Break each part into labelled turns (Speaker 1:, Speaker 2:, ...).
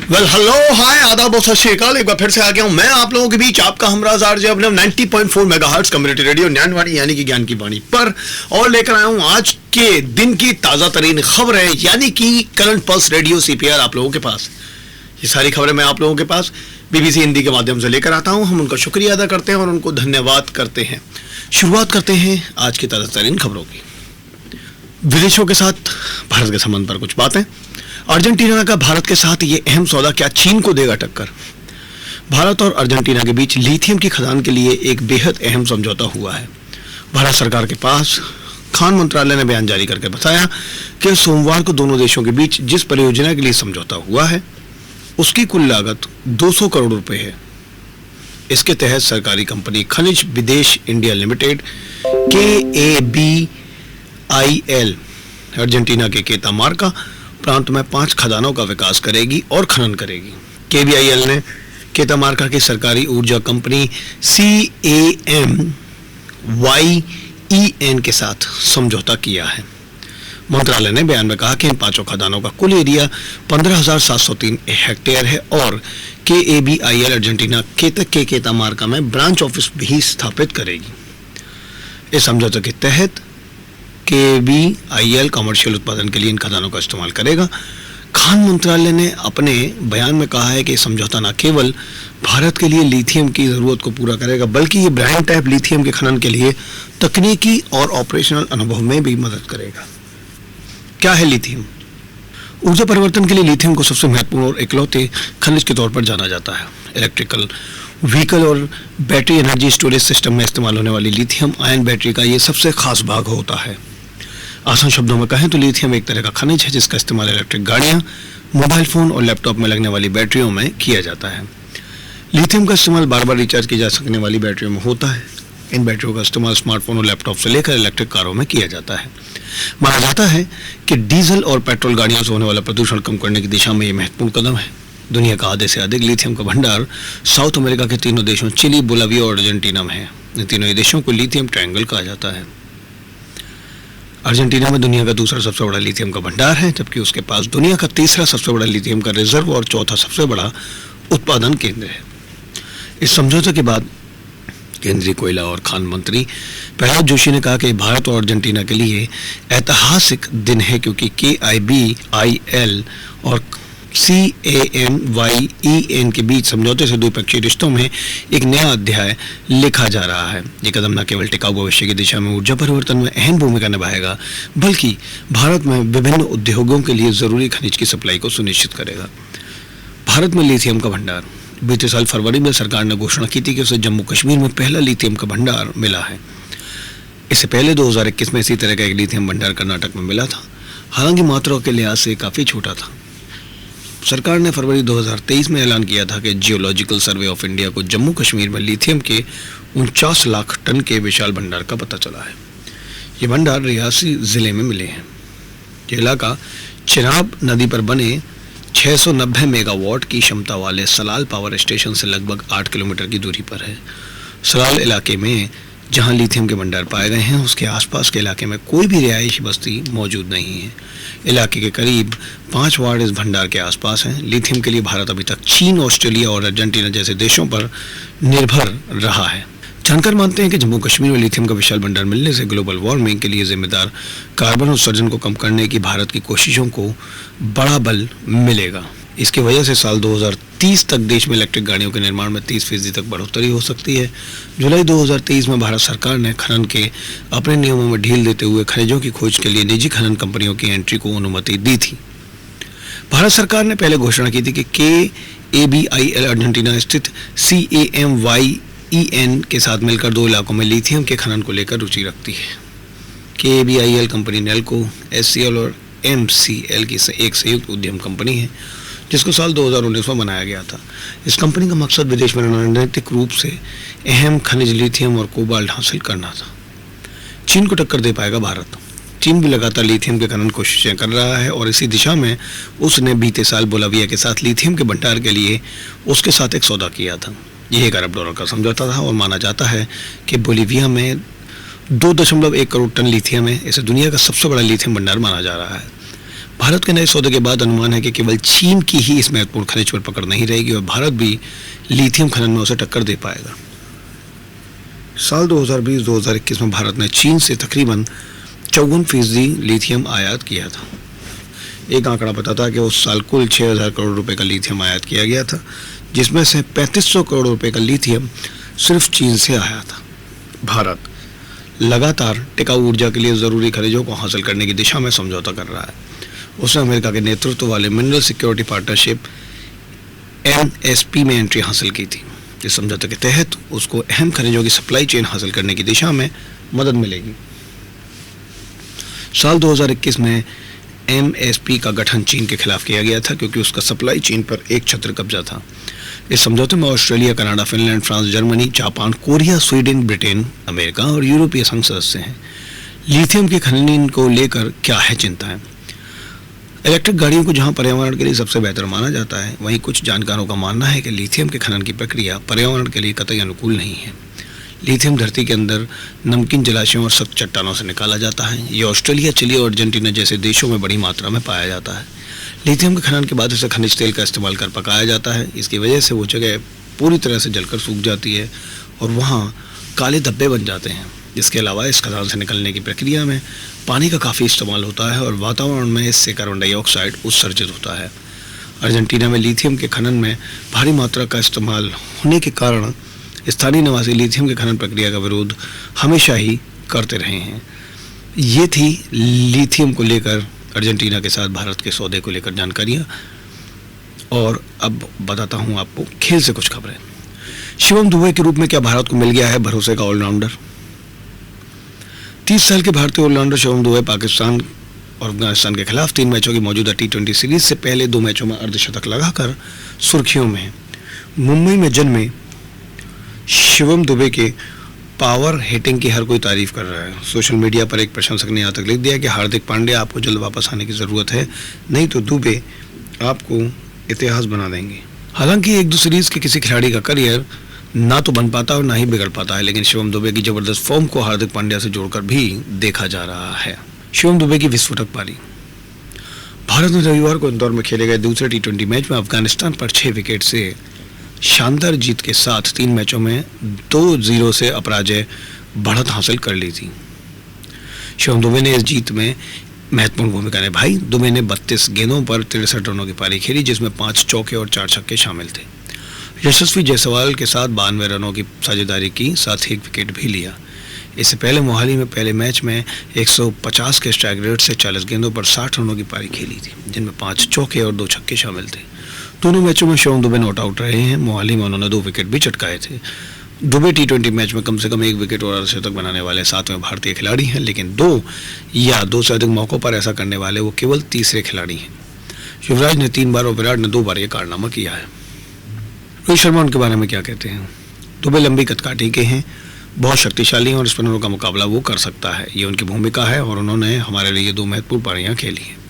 Speaker 1: Hello hi आदाब और सत श्री अकाल। एक बार फिर से आ गया हूं मैं आप लोगों के बीच, आपका हमराज आरजे अपने 90.4 मेगाहर्ट्ज कम्युनिटी रेडियो ज्ञानवाणी यानी कि ज्ञान की वाणी पर, और लेकर आया हूं आज के दिन की ताजा तरीन खबरें यानी कि करंट पल्स रेडियो सीपीआर आप लोगों के पास। ये सारी खबरें मैं आप लोगों के पास बीबीसी हिंदी के माध्यम से लेकर आता हूं। हम उनका शुक्रिया अदा करते हैं और उनको धन्यवाद करते हैं। शुरुआत करते हैं आज की ताजा तरीन खबरों की। विदेशों के साथ भारत के संबंध पर कुछ बातें। अर्जेंटीना का भारत के साथ ये अहम सौदा क्या चीन को देगा टक्कर। भारत और अर्जेंटीना के बीच लिथियम की खदान के लिए एक बेहद अहम समझौता हुआ है। भारत सरकार के पास खान मंत्रालय ने बयान जारी करके बताया कि सोमवार को दोनों देशों के बीच जिस परियोजना के लिए समझौता हुआ है उसकी कुल लागत 200 करोड़ रुपए है। इसके तहत सरकारी कंपनी खनिज विदेश इंडिया लिमिटेड KABIL अर्जेंटीना के केतामार्का प्रांत में 5 खदानों का विकास करेगी और खनन करेगी। KBIL ने केतामार्का की सरकारी ऊर्जा कंपनी CAMYEN के साथ समझौता किया है। मंत्रालय ने बयान में कहा कि इन 5 खदानों का कुल एरिया 15,703 हेक्टेयर है और KABIL अर्जेंटीना के केतामार्का में ब्रांच ऑफिस भी स्थापित करेगी। इस समझौते के तहत KBIL कमर्शियल उत्पादन के लिए इन खदानों का इस्तेमाल करेगा। खान मंत्रालय ने अपने बयान में कहा है कि समझौता न केवल भारत के लिए लिथियम की जरूरत को पूरा करेगा बल्कि ये ब्रायन टाइप लिथियम के खनन के लिए तकनीकी और ऑपरेशनल अनुभव में भी मदद करेगा। क्या है लिथियम? ऊर्जा परिवर्तन के लिए लिथियम को सबसे महत्वपूर्ण और इकलौते खनिज के तौर पर जाना जाता है। इलेक्ट्रिकल व्हीकल और बैटरी एनर्जी स्टोरेज सिस्टम में इस्तेमाल होने वाली लिथियम आयन बैटरी का ये सबसे खास भाग होता है। आसान शब्दों में कहें तो लिथियम एक तरह का खनिज है जिसका इस्तेमाल इलेक्ट्रिक गाड़ियां, मोबाइल फोन और लैपटॉप में लगने वाली बैटरियों में किया जाता है। लिथियम का इस्तेमाल बार बार रिचार्ज की जा सकने वाली बैटरियों में होता है। इन बैटरियों का इस्तेमाल स्मार्टफोन और लैपटॉप से लेकर इलेक्ट्रिक कारों में किया जाता है। माना जाता है कि डीजल और पेट्रोल गाड़ियों से होने वाला प्रदूषण कम करने की दिशा में ये महत्वपूर्ण कदम है। दुनिया का आधे से अधिक लिथियम का भंडार साउथ अमेरिका के 3 देशों चिली, बोलाविया और अर्जेंटीना में है। इन तीनों देशों को लिथियम ट्रायंगल कहा जाता है। अर्जेंटीना में दुनिया का दूसरा सबसे बड़ा लिथियम का भंडार है, जबकि उसके पास दुनिया का तीसरा सबसे बड़ा लिथियम का रिजर्व और चौथा सबसे बड़ा उत्पादन केंद्र है। इस समझौते के बाद केंद्रीय कोयला और खान मंत्री प्रहलाद जोशी ने कहा कि भारत और अर्जेंटीना के लिए ऐतिहासिक दिन है क्योंकि KIBIL और CAMYEN के बीच समझौते से द्विपक्षीय रिश्तों में एक नया अध्याय लिखा जा रहा है। ये कदम न केवल टिकाऊ भविष्य की दिशा में ऊर्जा परिवर्तन में अहम भूमिका निभाएगा बल्कि भारत में विभिन्न उद्योगों के लिए जरूरी खनिज की सप्लाई को सुनिश्चित करेगा। भारत में लिथियम का भंडार। बीते साल फरवरी में सरकार ने घोषणा की थी कि उसे जम्मू कश्मीर में पहला लिथियम का भंडार मिला है। इससे पहले 2021 में इसी तरह का एक लिथियम भंडार कर्नाटक में मिला था, हालांकि मात्रा के लिहाज से काफ़ी छोटा था। सरकार ने फरवरी 2023 में ऐलान किया था कि जियोलॉजिकल सर्वे ऑफ इंडिया को जम्मू कश्मीर में लिथियम के 49 लाख टन के विशाल भंडार का पता चला है। ये भंडार रियासी जिले में मिले हैं। ये इलाका चिनाब नदी पर बने 690 मेगावाट की क्षमता वाले सलाल पावर स्टेशन से लगभग 8 किलोमीटर की दूरी पर है। सलाल इलाके में जहां लिथियम के भंडार पाए गए हैं उसके आसपास के इलाके में कोई भी रिहायशी बस्ती मौजूद नहीं है। इलाके के करीब 5 वार्ड इस भंडार के आसपास हैं। लिथियम के लिए भारत अभी तक चीन, ऑस्ट्रेलिया और अर्जेंटीना जैसे देशों पर निर्भर रहा है। जानकार मानते हैं कि जम्मू कश्मीर में लिथियम का विशाल भंडार मिलने से ग्लोबल वार्मिंग के लिए जिम्मेदार कार्बन उत्सर्जन को कम करने की भारत की कोशिशों को बड़ा बल मिलेगा। इसकी वजह से साल 2030 तक देश में इलेक्ट्रिक गाड़ियों के निर्माण में 30% तक बढ़ोतरी हो सकती है। जुलाई 2023 में भारत सरकार ने खनन के अपने नियमों में ढील देते हुए खनिजों की खोज के लिए निजी खनन कंपनियों की एंट्री को अनुमति दी थी। भारत सरकार ने पहले घोषणा की थी कि KABIL अर्जेंटीना स्थित CAMYEN के साथ मिलकर 2 इलाकों में लिथियम के खनन को लेकर रुचि रखती है। KABIL कंपनी नेल्को, SCL और MCL की एक संयुक्त उद्यम कंपनी है जिसको साल 2019 में बनाया गया था। इस कंपनी का मकसद विदेश में रणनीतिक रूप से अहम खनिज लिथियम और कोबाल्ट हासिल करना था। चीन को टक्कर दे पाएगा भारत। चीन भी लगातार लिथियम के खनन कोशिशें कर रहा है और इसी दिशा में उसने बीते साल बोलाविया के साथ लिथियम के भंडार के लिए उसके साथ एक सौदा किया था। यह $1 अरब का समझौता था और माना जाता है कि बोलिविया में 2.1 करोड़ टन लिथियम है। इसे दुनिया का सबसे बड़ा लिथियम भंडार माना जा रहा है। भारत के नए सौदे के बाद अनुमान है कि केवल चीन की ही इस महत्वपूर्ण खनिज पर पकड़ नहीं रहेगी और भारत भी लिथियम खनन में उसे टक्कर दे पाएगा। साल 2020-2021 में भारत ने चीन से तकरीबन 54% लिथियम आयात किया था। एक आंकड़ा बताता है कि उस साल कुल 6,000 करोड़ रुपए का लिथियम आयात किया गया था, जिसमें से 3500 करोड़ रुपए का लिथियम सिर्फ चीन से आया था। भारत लगातार टिकाऊ ऊर्जा के लिए ज़रूरी खनिजों को हासिल करने की दिशा में समझौता कर रहा है। उसने अमेरिका के नेतृत्व वाले मिनरल सिक्योरिटी पार्टनरशिप MSP में एंट्री हासिल की थी। इस समझौते के तहत उसको अहम खनिजों की सप्लाई चेन हासिल करने की दिशा में मदद मिलेगी। साल 2021 में MSP का गठन चीन के खिलाफ किया गया था क्योंकि उसका सप्लाई चेन पर एक छत्र कब्जा था। इस समझौते में Australia, Canada, Finland, France, Germany, Japan, Korea, Sweden, Britain, America और यूरोपीय संघ सदस्य हैं। लिथियम के खनन को लेकर क्या है चिंताएं? इलेक्ट्रिक गाड़ियों को जहां पर्यावरण के लिए सबसे बेहतर माना जाता है, वहीं कुछ जानकारों का मानना है कि लिथियम के खनन की प्रक्रिया पर्यावरण के लिए कतई अनुकूल नहीं है। लिथियम धरती के अंदर नमकीन जलाशयों और सख्त चट्टानों से निकाला जाता है। ये ऑस्ट्रेलिया, चिली और अर्जेंटीना जैसे देशों में बड़ी मात्रा में पाया जाता है। लिथियम के खनन के बाद इसे खनिज तेल का इस्तेमाल कर पकाया जाता है। इसकी वजह से वो जगह पूरी तरह से जलकर सूख जाती है और वहाँ काले धब्बे बन जाते हैं। इसके अलावा इस खदान से निकलने की प्रक्रिया में पानी का काफ़ी इस्तेमाल होता है और वातावरण में इससे कार्बन डाइऑक्साइड उत्सर्जित होता है। अर्जेंटीना में लिथियम के खनन में भारी मात्रा का इस्तेमाल होने के कारण स्थानीय निवासी लिथियम के खनन प्रक्रिया का विरोध हमेशा ही करते रहे हैं। ये थी लिथियम को लेकर अर्जेंटीना के साथ भारत के सौदे को लेकर जानकारियाँ। और अब बताता हूँ आपको खेल से कुछ खबरें। शिवम दुबे के रूप में क्या भारत को मिल गया है भरोसे का ऑलराउंडर? 30 साल के भारतीय ऑलराउंडर शिवम दुबे पाकिस्तान और अफगानिस्तान के खिलाफ 3 मैचों की मौजूदा T20 सीरीज से पहले 2 मैचों में अर्धशतक लगाकर सुर्खियों में हैं। मुंबई में जन्मे शिवम दुबे के पावर हिटिंग की हर कोई तारीफ कर रहा है। सोशल मीडिया पर एक प्रशंसक ने यहाँ तक लिख दिया कि हार्दिक पांड्या, आपको जल्द वापस आने की ज़रूरत है, नहीं तो दुबे आपको इतिहास बना देंगे। हालांकि 1-2 सीरीज के किसी खिलाड़ी का करियर ना तो बन पाता और ना ही बिगड़ पाता है, लेकिन शिवम दुबे की जबरदस्त फॉर्म को हार्दिक पांड्या से जोड़कर भी देखा जा रहा है। शिवम दुबे की विस्फोटक पारी। भारत ने रविवार को इंदौर में खेले गए दूसरे T20 मैच में अफगानिस्तान पर 6 विकेट से शानदार जीत के साथ 3 मैचों में 2-0 से अपराजय बढ़त हासिल कर ली थी। शिवम दुबे ने इस जीत में महत्वपूर्ण भूमिका निभाई। दुबे ने 32 गेंदों पर 63 रनों की पारी खेली, जिसमें 5 चौके और 4 छक्के शामिल थे। यशस्वी जायसवाल के साथ 92 रनों की साझेदारी की, साथ ही 1 विकेट भी लिया। इससे पहले मोहाली में पहले मैच में 150 के स्ट्राइक रेट से 40 गेंदों पर 60 रनों की पारी खेली थी, जिनमें 5 चौके और 2 छक्के शामिल थे। दोनों मैचों में शिवम दुबे नॉट आउट रहे हैं। मोहाली में उन्होंने 2 विकेट भी चटकाए थे। दुबे T20 मैच में कम से कम 1 विकेट और अर्धशतक बनाने वाले 7वें भारतीय खिलाड़ी हैं, लेकिन 2 या 2 से अधिक मौक़ों पर ऐसा करने वाले वो केवल तीसरे खिलाड़ी हैं। युवराज ने 3 बार और विराट ने 2 बार ये कारनामा किया है। रोहित शर्मा उनके बारे में क्या कहते हैं? दुबे लंबी कदकाठी के हैं, बहुत शक्तिशाली हैं और स्पिनरों का मुकाबला वो कर सकता है, ये उनकी भूमिका है और उन्होंने हमारे लिए 2 महत्वपूर्ण पारियां खेली हैं।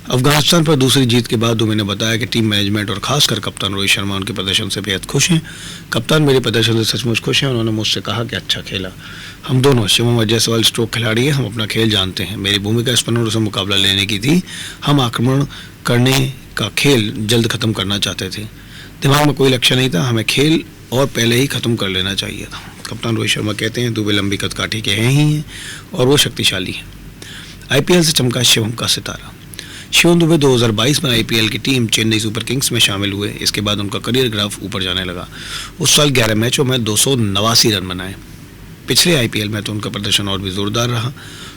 Speaker 1: अफगानिस्तान पर दूसरी जीत के बाद दुबे ने बताया कि टीम मैनेजमेंट और खासकर कप्तान रोहित शर्मा उनके प्रदर्शन से बेहद खुश हैं। कप्तान मेरे प्रदर्शन से सचमुच खुश हैं। उन्होंने मुझसे कहा कि अच्छा खेला। हम दोनों, शिवम और जायसवाल स्ट्रोक खिलाड़ी हैं, हम अपना खेल जानते हैं। मेरी भूमिका स्पिनरों से मुकाबला लेने की थी। हम आक्रमण करने का खेल जल्द खत्म करना चाहते थे। दिमाग में कोई लक्ष्य नहीं था, हमें खेल और पहले ही खत्म कर लेना चाहिए था। कप्तान रोहित शर्मा कहते हैं दुबे लंबी कदकाठी के हैं ही हैं और वो शक्तिशाली हैं। IPL से चमका शिवम का सितारा। शिवम दुबे 2022 में IPL की टीम चेन्नई सुपर किंग्स में शामिल हुए। इसके बाद उनका करियर ग्राफ ऊपर जाने लगा। उस साल 11 मैचों में 289 रन बनाए। पिछले IPL में तो उनका प्रदर्शन और भी जोरदार रहा।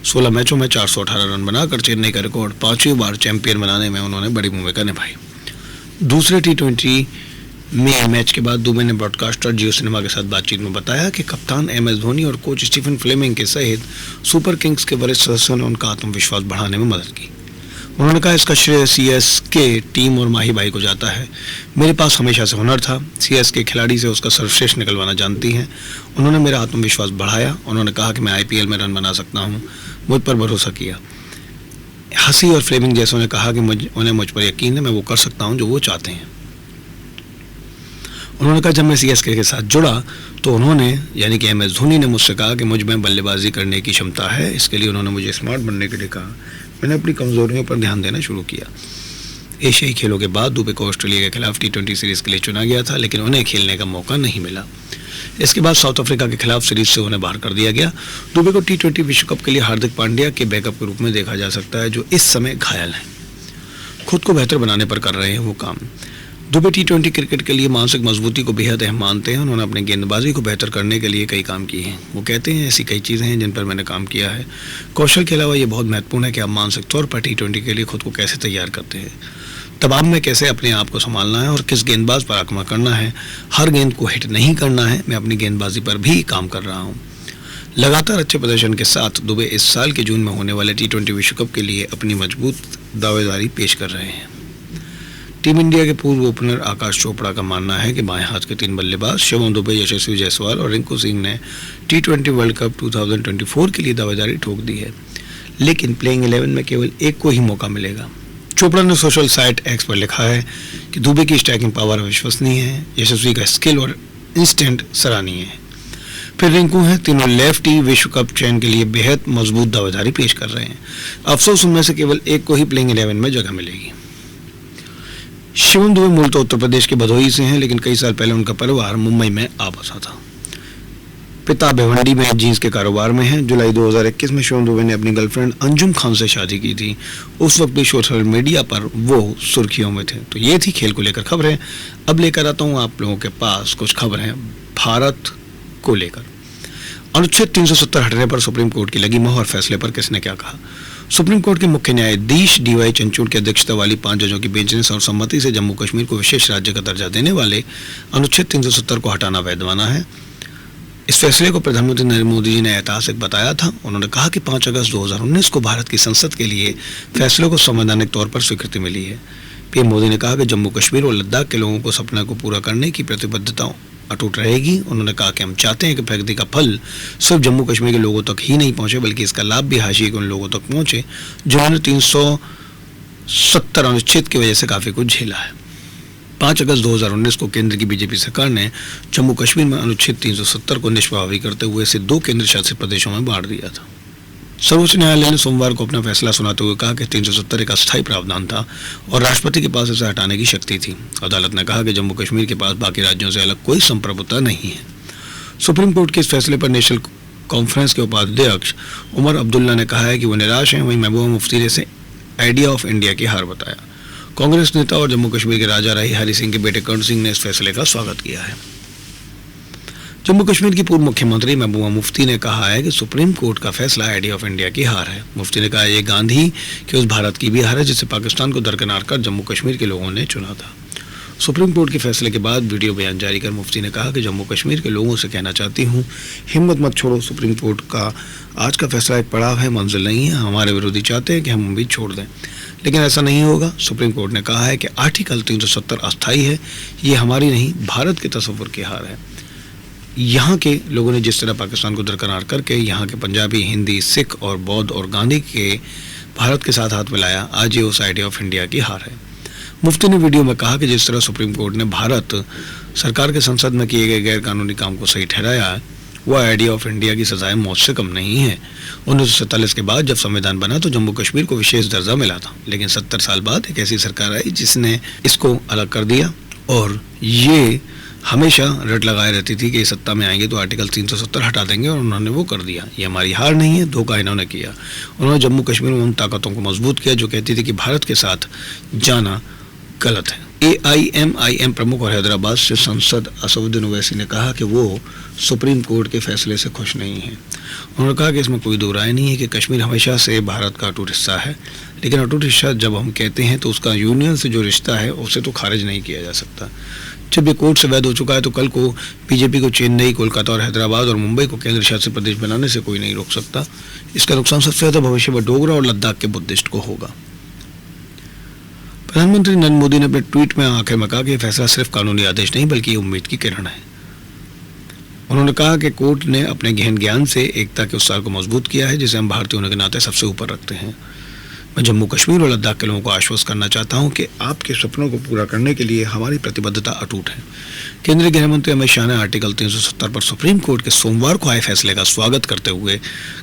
Speaker 1: 16 मैचों में 418 रन बनाकर चेन्नई का रिकॉर्ड 5वीं बार चैंपियन बनाने में उन्होंने बड़ी भूमिका निभाई। दूसरे T20 में मैच के बाद दुबे ने ब्रॉडकास्टर जियो सिनेमा के साथ बातचीत में बताया कि कप्तान MS धोनी और कोच स्टीफन फ्लेमिंग के सहित सुपर किंग्स के वरिष्ठ सदस्यों ने उनका आत्मविश्वास बढ़ाने में मदद की। उन्होंने कहा इसका श्रेय CSK टीम और माही भाई को जाता है। मेरे पास हमेशा से हुनर था। CSK खिलाड़ी से उसका सर्वश्रेष्ठ निकलवाना जानती हैं। उन्होंने मेरा आत्मविश्वास बढ़ाया। उन्होंने कहा कि मैं IPL में रन बना सकता हूँ। मुझ पर भरोसा किया। हसी और फ्लेमिंग जैसों ने कहा कि उन्हें मुझ पर यकीन है, मैं वो कर सकता हूँ जो वो चाहते हैं। उन्होंने कहा जब मैं CSK के साथ जुड़ा तो उन्होंने यानी कि MS धोनी ने मुझसे कहा कि मुझ में बल्लेबाजी करने की क्षमता है। इसके लिए उन्होंने मुझे स्मार्ट बनने के लिए कहा। मैंने अपनी कमजोरियों पर ध्यान देना शुरू किया। एशियाई खेलों के बाद दुबे को ऑस्ट्रेलिया के खिलाफ T20 सीरीज के लिए चुना गया था, लेकिन उन्हें खेलने का मौका नहीं मिला। इसके बाद साउथ अफ्रीका के खिलाफ सीरीज से उन्हें बाहर कर दिया गया। दुबे को T20 विश्व कप के लिए हार्दिक पांड्या के बैकअप के रूप में देखा जा सकता है, जो इस समय घायल हैं। खुद को बेहतर बनाने पर कर रहे हैं वो काम। दुबे T20 क्रिकेट के लिए मानसिक मजबूती को बेहद अहम मानते हैं। उन्होंने अपने गेंदबाजी को बेहतर करने के लिए कई काम किए हैं। वो कहते हैं, ऐसी कई चीज़ें हैं जिन पर मैंने काम किया है। कौशल के अलावा ये बहुत महत्वपूर्ण है कि आप मानसिक तौर पर T20 के लिए खुद को कैसे तैयार करते हैं, दबाव में कैसे अपने आप को संभालना है और किस गेंदबाज पर आक्रमण करना है। हर गेंद को हिट नहीं करना है। मैं अपनी गेंदबाजी पर भी काम कर रहा हूँ। लगातार अच्छे प्रदर्शन के साथ दुबे इस साल के जून में होने वाले T20 विश्व कप के लिए अपनी मजबूत दावेदारी पेश कर रहे हैं। टीम इंडिया के पूर्व ओपनर आकाश चोपड़ा का मानना है कि बाएं हाथ के 3 बल्लेबाज शिवम दुबे, यशस्वी जायसवाल और रिंकू सिंह ने T20 वर्ल्ड कप 2024 के लिए दावेदारी ठोक दी है, लेकिन प्लेइंग 11 में केवल एक को ही मौका मिलेगा। चोपड़ा ने सोशल साइट एक्स पर लिखा है कि दुबे की स्ट्राइकिंग पावर अविश्वसनीय है, यशस्वी का स्किल और इंस्टेंट सराहनीय है। फिर रिंकू हैं, तीनों लेफ्टी विश्व कप चयन के लिए बेहद मजबूत दावेदारी पेश कर रहे हैं। अफसोस उनमें से केवल एक को ही प्लेइंग 11 में जगह मिलेगी। शिवम दुबे मूलतः उत्तर प्रदेश के भदोही से हैं, लेकिन कई साल पहले उनका परिवार मुंबई में आ बसा था। पिता भिवंडी में जींस के कारोबार में हैं। जुलाई 2021 में शिवम दुबे ने अपनी गर्लफ्रेंड अंजुम खान से शादी की थी। उस वक्त भी सोशल मीडिया पर वो सुर्खियों में थे। तो ये थी खेल को लेकर खबरें। अब लेकर आता हूँ आप लोगों के पास कुछ खबरें भारत को लेकर। अनुच्छेद 370 हटने पर सुप्रीम कोर्ट की लगी मोहर, फैसले पर किसने क्या कहा। सुप्रीम कोर्ट के मुख्य न्यायाधीश DY चंद्रचूड़ की अध्यक्षता वाली 5 जजों की बेंच ने सर्वसम्मति से जम्मू कश्मीर को विशेष राज्य का दर्जा देने वाले अनुच्छेद 370 को हटाना वैध माना है। इस फैसले को प्रधानमंत्री नरेंद्र मोदी जी ने ऐतिहासिक बताया था। उन्होंने कहा कि 5 अगस्त 2019 को भारत की संसद के लिए फैसले को संवैधानिक तौर पर स्वीकृति मिली है। पीएम मोदी ने कहा कि जम्मू कश्मीर और लद्दाख के लोगों को सपना को पूरा करने की प्रतिबद्धता अटूट रहेगी। उन्होंने कहा कि हम चाहते हैं कि प्रगति का फल सिर्फ जम्मू कश्मीर के लोगों तक ही नहीं पहुंचे, बल्कि इसका लाभ भी हाशिए के उन लोगों तक पहुंचे जिन्होंने 370 अनुच्छेद की वजह से काफी कुछ झेला है। 5 अगस्त 2019 को केंद्र की बीजेपी सरकार ने जम्मू कश्मीर में अनुच्छेद 370 को निष्प्रभावी करते हुए इसे 2 केंद्र शासित प्रदेशों में बांट दिया था। सर्वोच्च न्यायालय ने सोमवार को अपना फैसला सुनाते हुए कहा कि 370 एक अस्थायी प्रावधान था और राष्ट्रपति के पास इसे हटाने की शक्ति थी। अदालत ने कहा कि जम्मू कश्मीर के पास बाकी राज्यों से अलग कोई संप्रभुता नहीं है। सुप्रीम कोर्ट के इस फैसले पर नेशनल कॉन्फ्रेंस के उपाध्यक्ष उमर अब्दुल्ला ने कहा है कि वो निराश हैं। वहीं महबूबा मुफ्ती ने इसे आइडिया ऑफ इंडिया की हार बताया। कांग्रेस नेता और जम्मू कश्मीर के राजा रही हरि सिंह के बेटे कर्ण सिंह ने इस फैसले का स्वागत किया है। जम्मू कश्मीर की पूर्व मुख्यमंत्री महबूबा मुफ्ती ने कहा है कि सुप्रीम कोर्ट का फैसला आइडिया ऑफ इंडिया की हार है। मुफ्ती ने कहा यह गांधी कि उस भारत की भी हार है जिसे पाकिस्तान को दरकिनार कर जम्मू कश्मीर के लोगों ने चुना था। सुप्रीम कोर्ट के फैसले के बाद वीडियो बयान जारी कर मुफ्ती ने कहा कि जम्मू कश्मीर के लोगों से कहना चाहती हूँ, हिम्मत मत छोड़ो। सुप्रीम कोर्ट का आज का फैसला एक पड़ाव है, मंजिल नहीं है। हमारे विरोधी चाहते हैं कि हम उम्मीद छोड़ दें, लेकिन ऐसा नहीं होगा। सुप्रीम कोर्ट ने कहा है कि आर्टिकल 370 अस्थायी है। ये हमारी नहीं, भारत के तस्वुर की हार है। यहाँ के लोगों ने जिस तरह पाकिस्तान को दरकिनार करके यहाँ के पंजाबी, हिंदी, सिख और बौद्ध और गांधी के भारत के साथ हाथ मिलाया, आज ये उस आइडिया ऑफ इंडिया की हार है। मुफ्ती ने वीडियो में कहा कि जिस तरह सुप्रीम कोर्ट ने भारत सरकार के संसद में किए गए गैर कानूनी काम को सही ठहराया, वह आइडिया ऑफ इंडिया की सजाएं मौत से कम नहीं है। 1947 के बाद जब संविधान बना तो जम्मू कश्मीर को विशेष दर्जा मिला था, लेकिन 70 साल बाद एक ऐसी सरकार आई जिसने इसको अलग कर दिया और ये हमेशा रट लगाए रहती थी कि सत्ता में आएंगे तो आर्टिकल 370 हटा देंगे, और उन्होंने वो कर दिया। ये हमारी हार नहीं है, धोखा इन्होंने किया। उन्होंने जम्मू कश्मीर में उन ताकतों को मजबूत किया जो कहती थी कि भारत के साथ जाना गलत है। AIMIM प्रमुख और हैदराबाद से सांसद असदुद्दीन ओवैसी ने कहा कि वो सुप्रीम कोर्ट के फैसले से खुश नहीं हैं। उन्होंने कहा कि इसमें कोई दो राय नहीं है कि कश्मीर हमेशा से भारत का अटूट हिस्सा है, लेकिन अटूट हिस्सा जब हम कहते हैं तो उसका यूनियन से जो रिश्ता है उसे तो खारिज नहीं किया जा सकता। जब ये कोर्ट से वैध हो चुका है तो कल को बीजेपी को चेन्नई, कोलकाता और हैदराबाद और मुंबई को केंद्र शासित प्रदेश बनाने से कोई नहीं रोक सकता। इसका नुकसान सबसे ज्यादा भविष्य में डोगरा और लद्दाख के बुद्धिस्ट को होगा। प्रधानमंत्री नरेंद्र मोदी ने अपने ट्वीट में आखिर में कहा कि यह फैसला सिर्फ कानूनी आदेश नहीं बल्कि उम्मीद की किरण है। उन्होंने कहा कि कोर्ट ने अपने गहन ज्ञान से एकता के उत्साह को मजबूत किया है, जिसे हम भारतीय होने के नाते सबसे ऊपर रखते हैं। मैं जम्मू कश्मीर और लद्दाख के लोगों को आश्वस्त करना चाहता हूं कि आपके सपनों को पूरा करने के लिए हमारी प्रतिबद्धता अटूट है। केंद्रीय गृह मंत्री अमित शाह ने आर्टिकल 370 पर सुप्रीम कोर्ट के सोमवार को आए फैसले का स्वागत करते हुए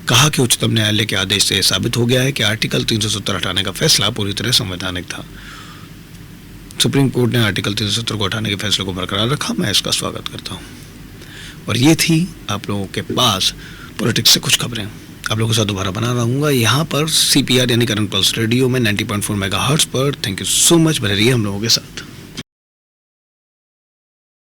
Speaker 1: कहा कि उच्चतम न्यायालय के आदेश से साबित हो गया है कि आर्टिकल 370 हटाने का फैसला पूरी तरह संवैधानिक था। सुप्रीम कोर्ट ने आर्टिकल 370 को हटाने के फैसले को बरकरार रखा। मैं इसका स्वागत करता हूँ। और ये थी आप लोगों के पास पॉलिटिक्स से कुछ खबरें। आप लोगों के साथ दोबारा बना रहूँगा यहाँ पर CPR यानी करंट पल्स रेडियो में 90.4 मेगाहर्ट्ज़ पर। Thank you so much. बने रहिए हम लोगों के साथ।